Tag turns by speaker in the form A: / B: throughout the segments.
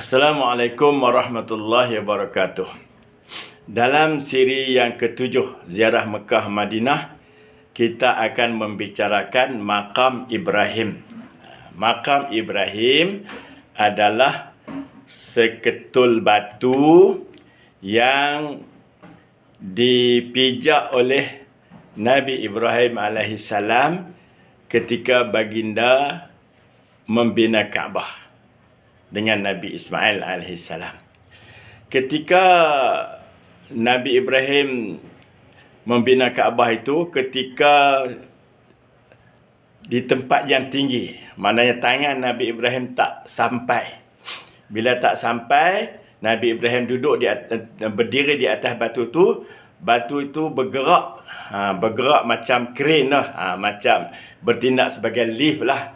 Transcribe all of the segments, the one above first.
A: Assalamualaikum warahmatullahi wabarakatuh. Dalam siri yang ketujuh ziarah Mekah Madinah, kita akan membicarakan Maqam Ibrahim. Maqam Ibrahim adalah seketul batu yang dipijak oleh Nabi Ibrahim alaihissalam ketika baginda membina Kaabah dengan Nabi Ismail alaihissalam. Ketika Nabi Ibrahim membina Kaabah itu, ketika di tempat yang tinggi, maknanya tangan Nabi Ibrahim tak sampai. Bila tak sampai, Nabi Ibrahim duduk berdiri di atas batu itu bergerak, bergerak macam kren lah, macam bertindak sebagai lift lah.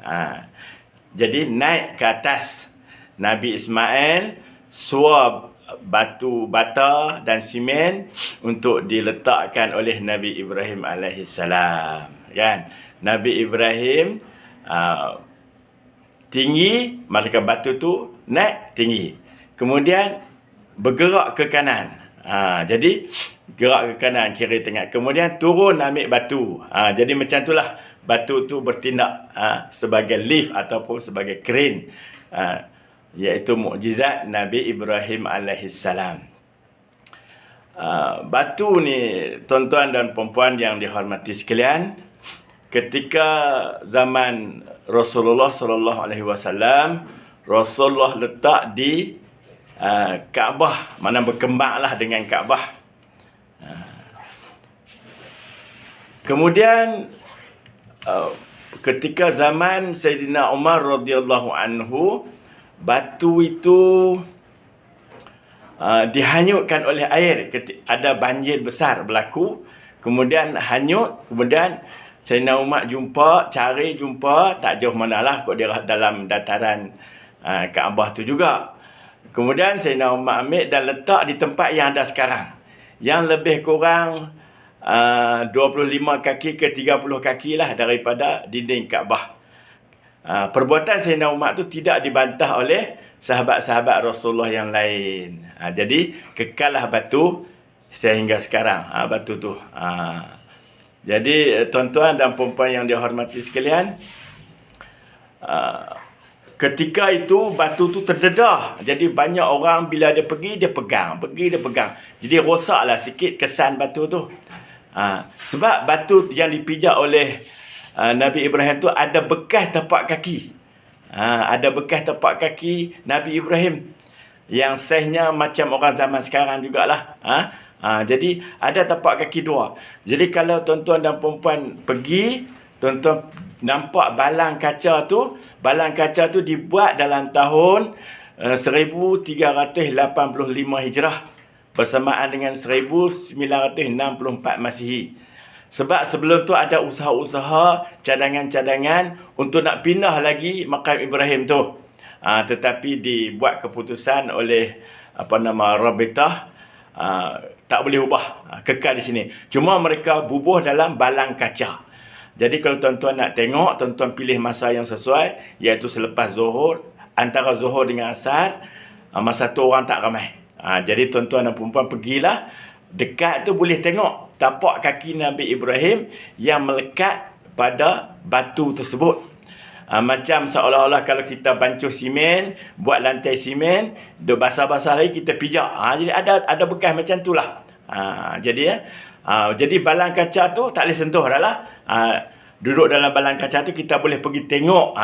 A: Jadi naik ke atas. Nabi Ismail suap batu bata dan simen untuk diletakkan oleh Nabi Ibrahim alaihissalam. Kan? Nabi Ibrahim tinggi, maka batu tu naik tinggi. Kemudian bergerak ke kanan. Jadi gerak ke kanan, kiri, tengah. Kemudian turun ambil batu. Jadi macam itulah batu tu bertindak sebagai lift ataupun sebagai kren. Iaitu mukjizat Nabi Ibrahim alaihissalam. Batu ni, tuan-tuan dan puan-puan yang dihormati sekalian, ketika zaman Rasulullah sallallahu alaihi wasallam, Rasulullah letak di Kaabah, mana berkembanglah dengan Kaabah. Kemudian ketika zaman Sayyidina Umar radhiyallahu anhu, batu itu dihanyutkan oleh air. Ada banjir besar berlaku, kemudian hanyut. Kemudian Sayyidina Umar cari jumpa, tak jauh manalah, kot dia dalam dataran Kaabah tu juga. Kemudian Sayyidina Umar ambil dan letak di tempat yang ada sekarang, yang lebih kurang 25 kaki ke 30 kaki lah daripada dinding Kaabah. Perbuatan Sayyidina Umar tu tidak dibantah oleh sahabat-sahabat Rasulullah yang lain. Jadi kekallah batu sehingga sekarang, batu tu. Jadi tuan-tuan dan puan-puan yang dihormati sekalian, ketika itu batu tu terdedah. Jadi banyak orang bila dia pergi, dia pegang. Jadi rosaklah sikit kesan batu tu. Sebab batu yang dipijak oleh Nabi Ibrahim tu ada bekas tapak kaki. Ada bekas tapak kaki Nabi Ibrahim yang saiznya macam orang zaman sekarang jugalah. Jadi ada tapak kaki dua. Jadi kalau tuan-tuan dan puan-puan pergi, tuan-tuan nampak balang kaca tu dibuat dalam tahun 1385 Hijrah bersamaan dengan 1964 Masihi. Sebab sebelum tu ada usaha-usaha, cadangan-cadangan untuk nak pindah lagi Maqam Ibrahim tu. Tetapi dibuat keputusan oleh Rabitah, tak boleh ubah, kekal di sini. Cuma mereka bubuh dalam balang kaca. Jadi kalau tuan-tuan nak tengok, tuan-tuan pilih masa yang sesuai, iaitu selepas Zuhur, antara Zuhur dengan Asar, masa tu orang tak ramai. Jadi tuan-tuan dan perempuan pergilah, dekat tu boleh tengok tapak kaki Nabi Ibrahim yang melekat pada batu tersebut. Macam seolah-olah kalau kita bancuh simen, buat lantai simen, dia basah-basah lagi kita pijak. Jadi ada bekas macam tu lah. Jadi balang kaca tu tak boleh sentuh dah lah. Duduk dalam balang kaca tu kita boleh pergi tengok.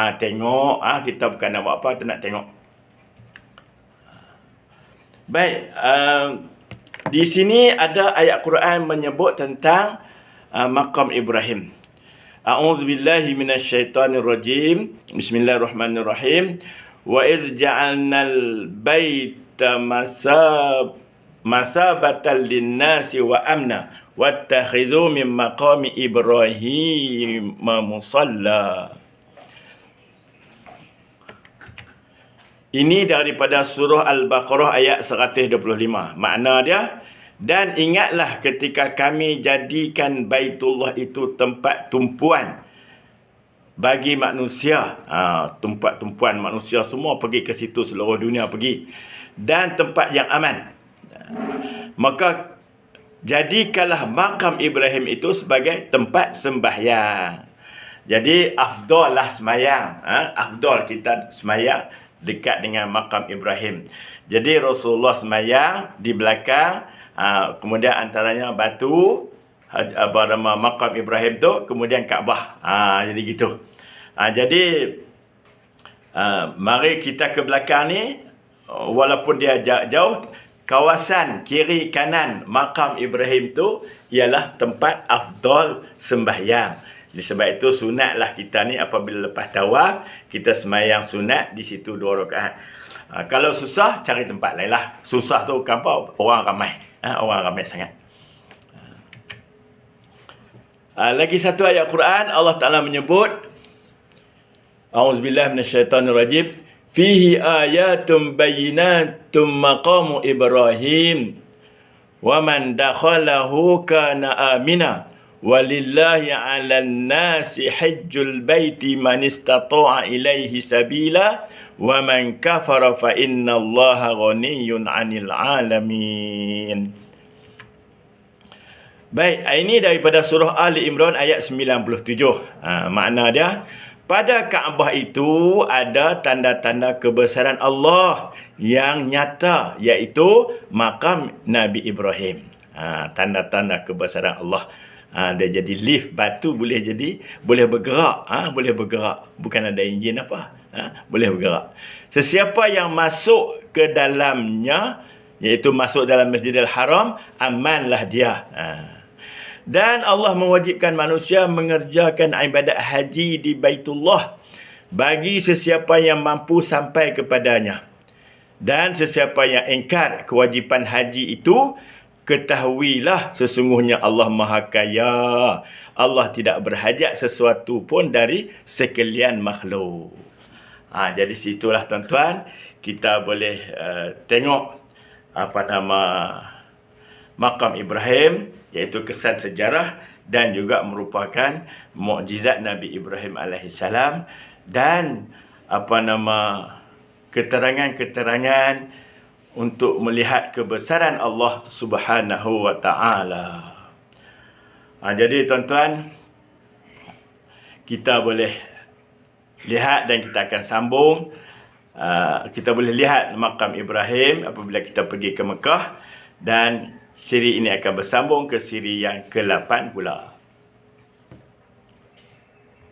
A: Kita bukan nak buat apa, kita nak tengok. Baik, di sini ada ayat Quran menyebut tentang Maqam Ibrahim. A'udzubillahi minasyaitonirrajim. Bismillahirrahmanirrahim. Wa iz ja'alnal baita masabatan lin-nasi wa amna wattakhidhu min maqami Ibrahim musalla. Ini daripada surah Al-Baqarah ayat 125. Makna dia, dan ingatlah ketika kami jadikan Baitullah itu tempat tumpuan bagi manusia. Tumpuan manusia semua pergi ke situ, seluruh dunia pergi. Dan tempat yang aman. Maka jadikanlah makam Ibrahim itu sebagai tempat sembahyang. Jadi afdal lah semayang. Afdal kita semayang dekat dengan makam Ibrahim. Jadi Rasulullah semayang di belakang. Kemudian antaranya batu bernama makam Ibrahim tu, kemudian Kaabah. Jadi gitu. Jadi mari kita ke belakang ni, walaupun dia jauh, kawasan kiri kanan makam Ibrahim tu ialah tempat afdal sembahyang. Jadi sebab itu sunatlah kita ni apabila lepas tawaf, kita sembahyang sunat di situ 2 rakaat. Kalau susah, cari tempat lain lah. Susah tu kan apa? Orang ramai. Orang ramai sangat. Lagi satu ayat Quran, Allah Ta'ala menyebut, A'udzubillah minasyaitanirrajim, fihi ayatum bayyinatum maqamu Ibrahim wa man dakhalahu kana amina walillahi 'alan nasi hajjul baiti man istata'a ilaihi sabila wa man kafara fa innallaha ghaniyyun 'anil 'alamin. Baik, ini daripada surah Ali Imran ayat 97. Makna dia, pada Kaabah itu ada tanda-tanda kebesaran Allah yang nyata, iaitu makam Nabi Ibrahim. Tanda-tanda kebesaran Allah. Dia jadi lift, batu boleh bergerak. Boleh bergerak. Bukan ada enjin apa. Boleh bergerak. Sesiapa yang masuk ke dalamnya, iaitu masuk dalam Masjidil Haram, amanlah dia. Dan Allah mewajibkan manusia mengerjakan ibadat haji di Baitullah bagi sesiapa yang mampu sampai kepadanya. Dan sesiapa yang ingkar kewajipan haji itu, ketahuilah sesungguhnya Allah Maha Kaya. Allah tidak berhajat sesuatu pun dari sekalian makhluk. Jadi situlah tuan-tuan, kita boleh tengok makam Ibrahim, iaitu kesan sejarah dan juga merupakan mukjizat Nabi Ibrahim alaihissalam dan keterangan-keterangan untuk melihat kebesaran Allah Subhanahu wa taala. Jadi tuan-tuan, kita boleh lihat dan kita akan sambung. Kita boleh lihat makam Ibrahim apabila kita pergi ke Mekah, dan siri ini akan bersambung ke siri yang ke-8 pula.